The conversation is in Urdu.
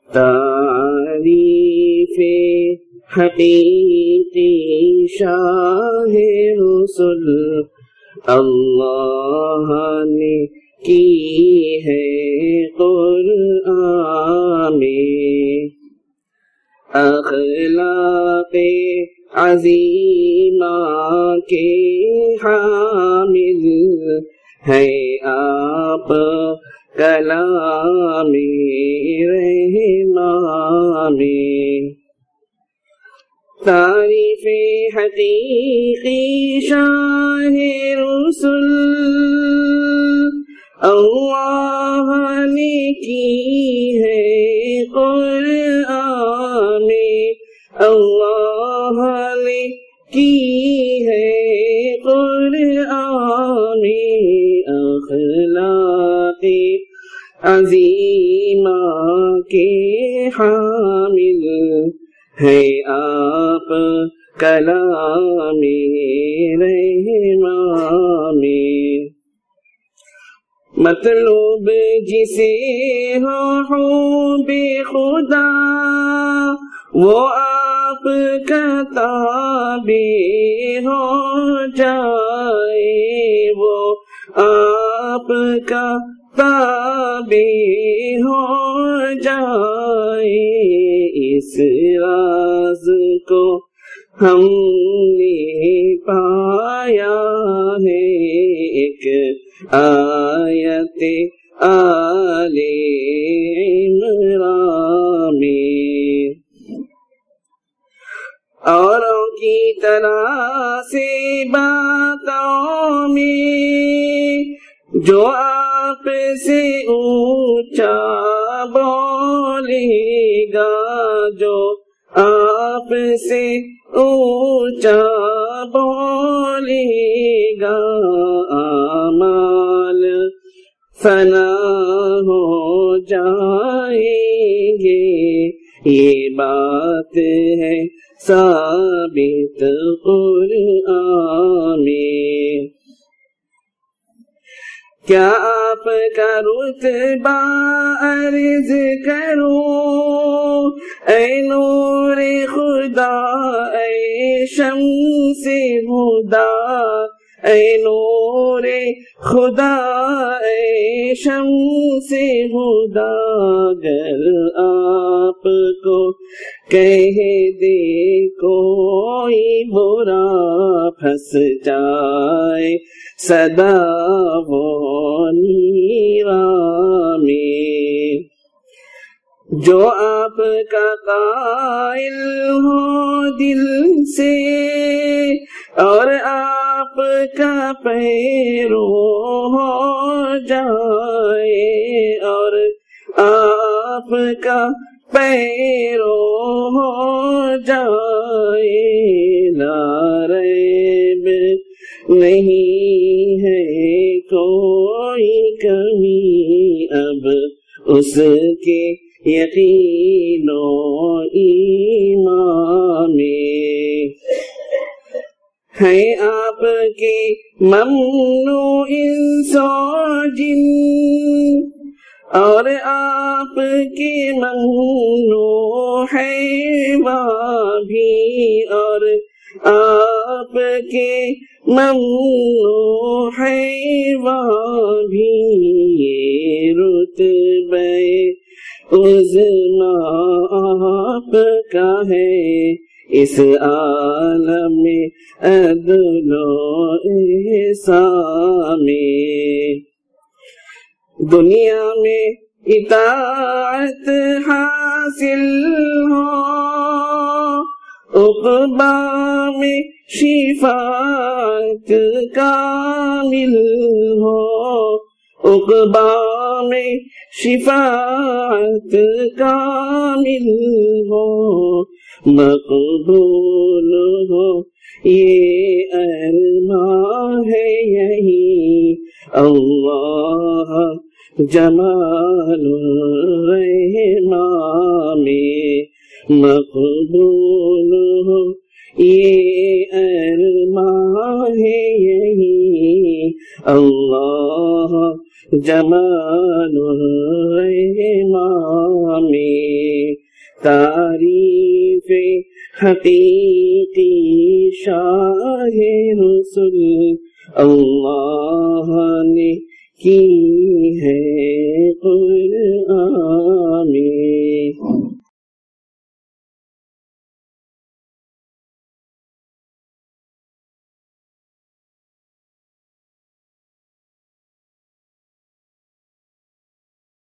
تعریف حقیقی شاہ رسل اللہ نے کی ہے قرآن میں، اخلاق عظیمہ کے حامل ہے آپ کلام رحمان میں، تعریف حقیقی شاہ رسل اللہ نے کی ہے قرآن میں، اللہ نے کی ہے قرآن میں، اخلاق عظیمہ کے حامل ہے آپ کلام رحمان میں، مطلوب جسے ہو حب خدا وہ آپ کا تابع ہو جائے، وہ آپ کا تابع ہو جائے، اس راز کو ہم نے پایا ہے ایک آیت آل عمران میں، اوروں کی طرح سے باتوں میں جو آپ سے اونچا بولے گا، جو آپ سے اونچا بولے گا، اعمال فنا ہو جائیں گے، یہ بات ہے ثابت قرآن میں، کیا آپ کا رتبہ عرض کروں اے نور خدا، اے شمس ہدا، اے نور خدا، اے شمس ہدا، اگر آپ کو کہہ دے کوئی برا پھنس جائے صدا وہ نیران میں، جو آپ کا قائل ہو دل سے اور آپ کا پیرو ہو جائے، اور آپ کا پیرو ہو جائے، لا ریب نہیں ہے کوئی کمی اب اس کے یقین و ایمان میں، ہے آپ کے ممنوع انس و جن اور آپ کے ممنوع حیوان بھی، اور آپ کے ممنوع حیوان بھی، یہ رتبہ عظمیٰ آپ کا ہے اس عالم میں عدل و احسان میں، دنیا میں اطاعت حاصل ہو، عقبی میں شفاعت کامل ہو، عقبی میں شفاعت کامل ہو، مقبول ہو یہ ارمان ہے یہی، اللہ جمال الرحمان میں، مقبول ہو یہ ارمان ہے یہی، اللہ جمال الرحمان میں۔ تعریف حقیقی شاہ رسول اللہ نے کی ہے.